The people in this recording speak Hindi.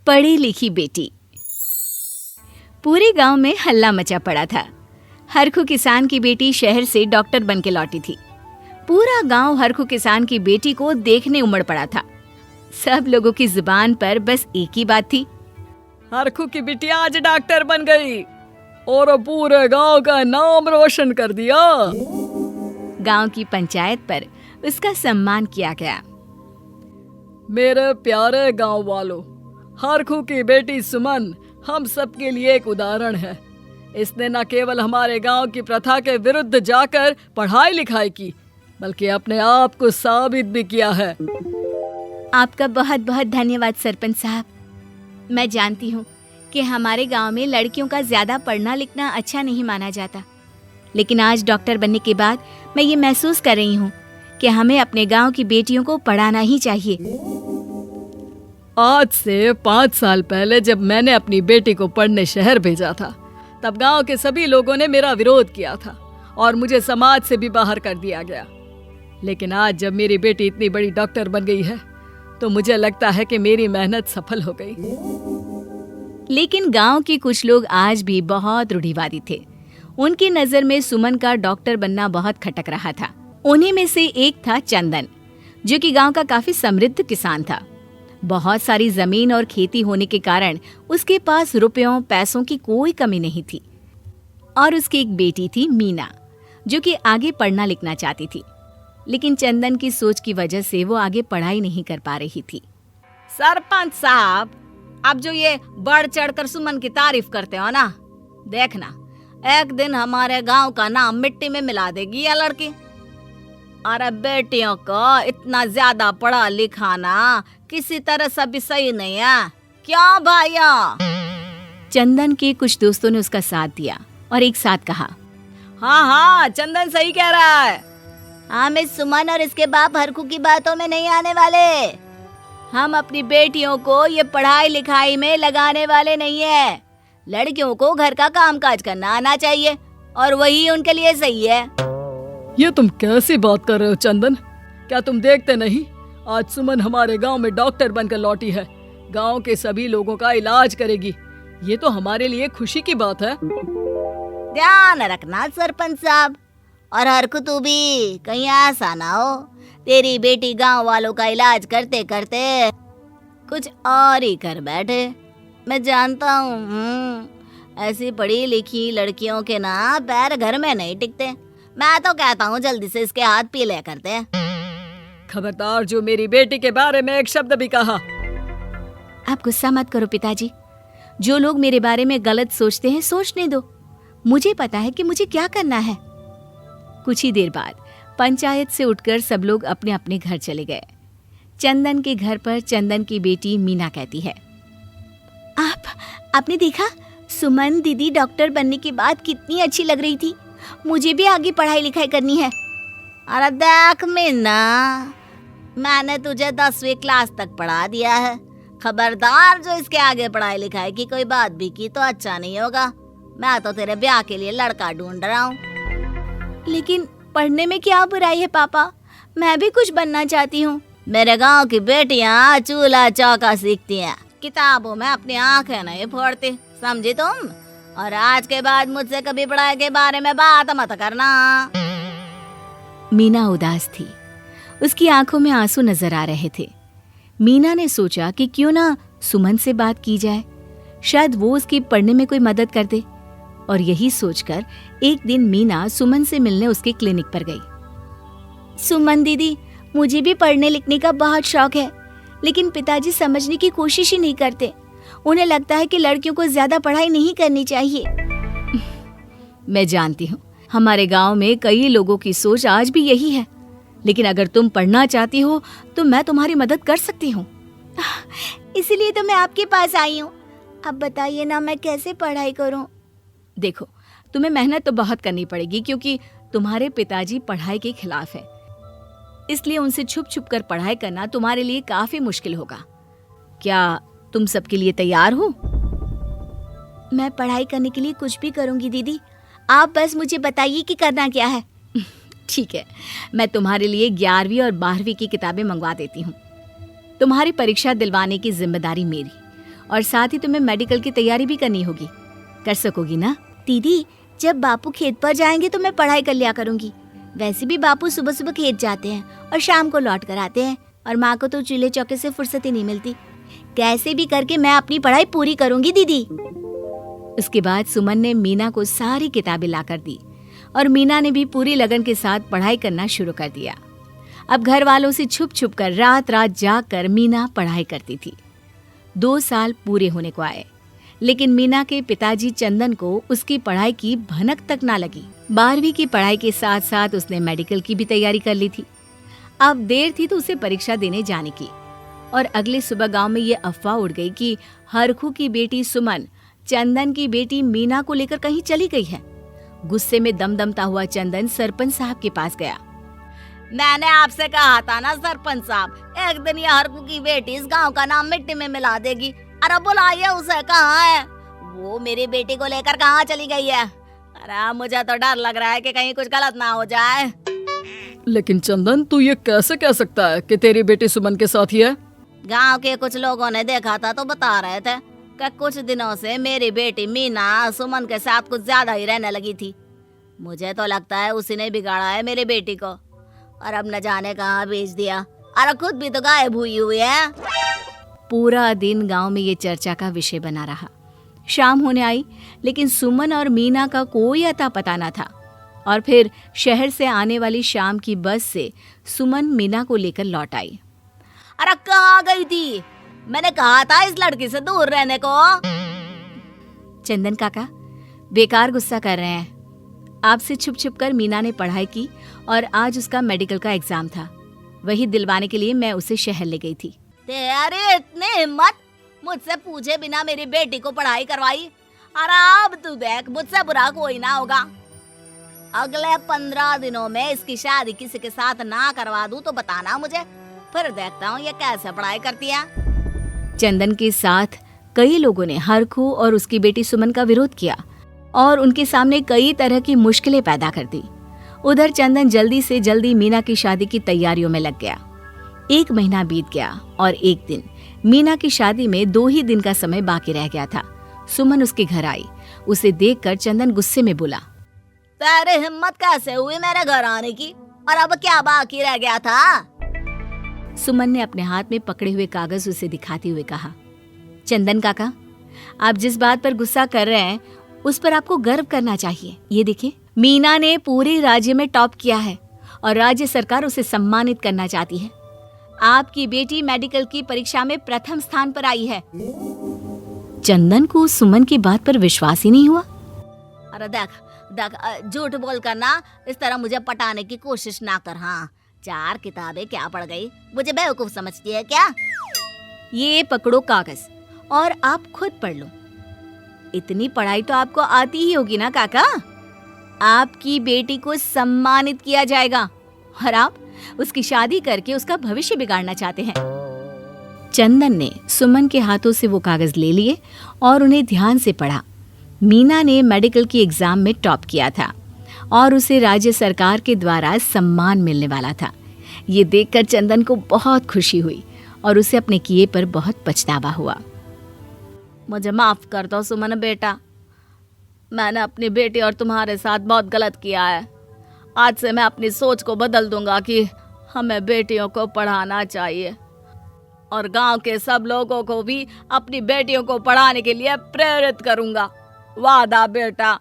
पढ़ी लिखी बेटी। पूरे गांव में हल्ला मचा पड़ा था। हरखू किसान की बेटी शहर से डॉक्टर बन के लौटी थी। पूरा गांव हरखू किसान की बेटी को देखने उमड़ पड़ा था। सब लोगों की जुबान पर बस एक ही बात थी, हरखू की बिटिया आज डॉक्टर बन गई और पूरे गांव का नाम रोशन कर दिया। गांव की पंचायत पर उसका सम्मान किया गया। मेरे प्यारे गांव वालों, हरखू की बेटी सुमन हम सबके लिए एक उदाहरण है। इसने न केवल हमारे गांव की प्रथा के विरुद्ध जाकर पढ़ाई लिखाई की, बल्कि अपने आप को साबित भी किया है। आपका बहुत बहुत धन्यवाद सरपंच साहब। मैं जानती हूँ कि हमारे गांव में लड़कियों का ज्यादा पढ़ना लिखना अच्छा नहीं माना जाता, लेकिन आज डॉक्टर बनने के बाद मैं ये महसूस कर रही हूँ कि हमें अपने गांव की बेटियों को पढ़ाना ही चाहिए। आज से 5 साल पहले जब मैंने अपनी बेटी को पढ़ने शहर भेजा था, तब गांव के सभी लोगों ने मेरा विरोध किया था और मुझे समाज से भी बाहर कर दिया गया। लेकिन आज जब मेरी बेटी इतनी बड़ी डॉक्टर बन गई है, तो मुझे लगता है कि मेरी मेहनत सफल हो गई। लेकिन गांव के कुछ लोग आज भी बहुत रूढ़िवादी थे। उनकी नजर में सुमन का डॉक्टर बनना बहुत खटक रहा था। उन्हीं में से एक था चंदन, जो कि गांव का काफी समृद्ध किसान था। बहुत सारी जमीन और खेती होने के कारण उसके पास रुपयों पैसों की कोई कमी नहीं थी। और उसकी एक बेटी थी मीना, जो कि आगे पढ़ना लिखना चाहती थी, लेकिन चंदन की सोच की वजह से वो आगे पढ़ाई नहीं कर पा रही थी। सरपंच साहब, अब जो ये बढ़ चढ़कर सुमन की तारीफ करते हो ना, देखना एक दिन हमारे गांव का नाम मिट्टी में मिला देगी ये लड़की। अरे बेटियों को इतना ज्यादा पढ़ा लिखाना किसी तरह से भी सही नहीं है, क्यों भैया? चंदन के कुछ दोस्तों ने उसका साथ दिया और एक साथ कहा, हाँ हाँ, चंदन सही कह रहा है। हम इस सुमन और इसके बाप हरखू की बातों में नहीं आने वाले। हम अपनी बेटियों को ये पढ़ाई लिखाई में लगाने वाले नहीं है। लड़कियों को घर का कामकाज करना आना चाहिए और वही उनके लिए सही है। ये तुम कैसी बात कर रहे हो चंदन? क्या तुम देखते नहीं, आज सुमन हमारे गांव में डॉक्टर बनकर लौटी है, गांव के सभी लोगों का इलाज करेगी। ये तो हमारे लिए खुशी की बात है। ध्यान रखना सरपंच साहब, और हरखू तू भी कहीं ऐसा ना हो तेरी बेटी गांव वालों का इलाज करते करते कुछ और ही कर बैठे। मैं जानता हूँ, ऐसी पढ़ी लिखी लड़कियों के ना पैर घर में नहीं टिकते। मैं तो कहता हूँ जल्दी से इसके हाथ पीले करते हैं। खबरदार जो मेरी बेटी के बारे में एक शब्द भी कहा। आप गुस्सा मत करो पिताजी। जो लोग मेरे बारे में गलत सोचते हैं सोचने दो। मुझे पता है कि मुझे क्या करना है। कुछ ही देर बाद पंचायत से उठकर सब लोग अपने अपने घर चले गए। चंदन के घर पर चंदन की बेटी मीना कहती है, आपने देखा सुमन दीदी डॉक्टर बनने के बाद कितनी अच्छी लग रही थी। मुझे भी आगे पढ़ाई लिखाई करनी है। अरे देख मीना, मैंने तुझे 10वीं क्लास तक पढ़ा दिया है। खबरदार जो इसके आगे पढ़ाई लिखाई की कोई बात भी की तो अच्छा नहीं होगा। मैं तो तेरे ब्याह के लिए लड़का ढूंढ रहा हूँ। लेकिन पढ़ने में क्या बुराई है पापा? मैं भी कुछ बनना चाहती हूँ। मेरे गांव की बेटियां चूल्हा चौका सीखती हैं, किताबों में अपनी आंखें नहीं फोड़ती, समझी तुम? और आज के बाद मुझसे कभी पढ़ाई के बारे में बात मत करना। मीना उदास थी। उसकी आंखों में आंसू नजर आ रहे थे। मीना ने सोचा कि क्यों ना सुमन से बात की जाए, शायद वो उसकी पढ़ने में कोई मदद कर दे। और यही सोचकर एक दिन मीना सुमन से मिलने उसके क्लिनिक पर गई। सुमन दीदी, मुझे भी पढ़ने लिखने का बहुत शौक है, लेकिन पिताजी समझने की कोशिश ही नहीं करते। उन्हें लगता है कि लड़कियों को ज्यादा पढ़ाई नहीं करनी चाहिए। मैं जानती हूँ, हमारे गांव में कई लोगों की सोच आज भी यही है, लेकिन अगर तुम पढ़ना चाहती हो तो मैं तुम्हारी मदद कर सकती हूँ। इसीलिए तो मैं आपके पास आई हूँ। अब बताइए ना, मैं कैसे पढ़ाई करूँ? देखो, तुम्हें मेहनत तो बहुत करनी पड़ेगी, क्योंकि तुम्हारे पिताजी पढ़ाई के खिलाफ है। इसलिए उनसे छुप छुप कर पढ़ाई करना तुम्हारे लिए काफी मुश्किल होगा। क्या तुम सबके लिए तैयार हो? मैं पढ़ाई करने के लिए कुछ भी करूंगी दीदी, आप बस मुझे बताइए कि करना क्या है। ठीक है, मैं तुम्हारे लिए 11वीं और 12वीं की किताबें मंगवा देती हूँ। तुम्हारी परीक्षा दिलवाने की जिम्मेदारी मेरी, और साथ ही तुम्हें मेडिकल की तैयारी भी करनी होगी। कर सकोगी ना? दीदी, जब बापू खेत पर जाएंगे तो मैं पढ़ाई कर लिया करूंगी। वैसे भी बापू सुबह सुबह खेत जाते हैं और शाम को लौट कर आते हैं, और माँ को तो चूल्हे चौके से फुर्सत ही नहीं मिलती। कैसे भी करके मैं अपनी पढ़ाई पूरी करूंगी दीदी। उसके बाद सुमन ने मीना को सारी किताबें लाकर दी और मीना ने भी पूरी लगन के साथ पढ़ाई करना शुरू कर दिया। अब घर वालों से छुप छुप कर रात रात जाग कर मीना पढ़ाई करती थी। 2 साल पूरे होने को आए, लेकिन मीना के पिताजी चंदन को उसकी पढ़ाई की भनक तक ना लगी। 12वीं की पढ़ाई के साथ साथ उसने मेडिकल की भी तैयारी कर ली थी। अब देर थी तो उसे परीक्षा देने जाने की, और अगले सुबह गांव में ये अफवाह उड़ गई कि हरखू की बेटी सुमन चंदन की बेटी मीना को लेकर कहीं चली गई है। गुस्से में दमदमता हुआ चंदन सरपंच साहब के पास गया। मैंने आपसे कहा था ना सरपंच साहब, एक दिन ये हरकू की बेटी इस गांव का नाम मिट्टी में मिला देगी। अरे बुलाइए उसे, कहाँ है वो? मेरी बेटी को लेकर कहाँ चली गई है? अरे मुझे तो डर लग रहा है कि कहीं कुछ गलत ना हो जाए। लेकिन चंदन, तू ये कैसे कह सकता है कि तेरी बेटी सुमन के साथ ही है? गांव के कुछ लोगों ने देखा था तो बता रहे थे कि कुछ दिनों से मेरी बेटी मीना सुमन के साथ कुछ ज्यादा ही रहने लगी थी। मुझे तो लगता है उसी ने बिगाड़ा है मेरी बेटी को, और अब न जाने कहाँ भेज दिया। अरे खुद भी तो गायब हुई है। पूरा दिन गांव में ये चर्चा का विषय बना रहा। शाम होने आई, लेकिन सुमन और मीना का कोई अता पता न था। और फिर शहर से आने वाली शाम की बस से सुमन मीना को लेकर लौट आई। अरे कहाँ गई थी? मैंने कहा था इस लड़की से दूर रहने को। चंदन काका बेकार गुस्सा कर रहे हैं। आपसे छुप छुप कर मीना ने पढ़ाई की और आज उसका मेडिकल का एग्जाम था। वही दिलवाने के लिए मैं उसे शहर ले गई थी। तेरे इतने हिम्मत, मुझसे पूछे बिना मेरी बेटी को पढ़ाई करवाई। अरे अब तू देख, मुझसे बुरा कोई ना होगा। अगले 15 दिनों में इसकी शादी किसी के साथ ना करवा दूं तो बताना मुझे, फिर देखता हूँ ये कैसे पढ़ाई करती है। चंदन के साथ कई लोगों ने हरखू और उसकी बेटी सुमन का विरोध किया और उनके सामने कई तरह की मुश्किलें पैदा कर दी। उधर चंदन जल्दी से जल्दी मीना की शादी की तैयारियों में लग गया। 1 महीना बीत गया और एक दिन मीना की शादी में 2 ही दिन का समय बाकी रह गया था। सुमन उसके घर आई। उसे देखकर चंदन गुस्से में बोला, तेरे हिम्मत कैसे हुई मेरे घर आने की, और अब क्या बाकी रह गया था? सुमन ने अपने हाथ में पकड़े हुए कागज उसे दिखाते हुए कहा, चंदन काका, आप जिस बात पर गुस्सा कर रहे हैं उस पर आपको गर्व करना चाहिए। ये देखिए, मीना ने पूरे राज्य में टॉप किया है और राज्य सरकार उसे सम्मानित करना चाहती है। आपकी बेटी मेडिकल की परीक्षा में प्रथम स्थान पर आई है। चंदन को सुमन की बात पर विश्वास ही नहीं हुआ। अरे देख देख, झूठ बोल कर ना इस तरह मुझे पटाने की कोशिश ना कर। हाँ, 4 किताबें क्या पढ़ गई, मुझे बेवकूफ समझती है क्या? ये पकड़ो कागज और आप खुद पढ़ लो। इतनी पढ़ाई तो आपको आती ही होगी ना काका। आपकी बेटी को सम्मानित किया जाएगा और आप उसकी शादी करके उसका भविष्य बिगाड़ना चाहते हैं। चंदन ने सुमन के हाथों से वो कागज ले लिए और उन्हें ध्यान से पढ़ा। मीना ने मेडिकल की एग्जाम में टॉप किया था और उसे राज्य सरकार के द्वारा सम्मान मिलने वाला था। ये देखकर चंदन को बहुत खुशी हुई और उसे अपने किए पर बहुत पछतावा हुआ। मुझे माफ कर दो सुमन बेटा, मैंने अपनी बेटी और तुम्हारे साथ बहुत गलत किया है। आज से मैं अपनी सोच को बदल दूंगा कि हमें बेटियों को पढ़ाना चाहिए, और गांव के सब लोगों को भी अपनी बेटियों को पढ़ाने के लिए प्रेरित करूंगा। वादा बेटा।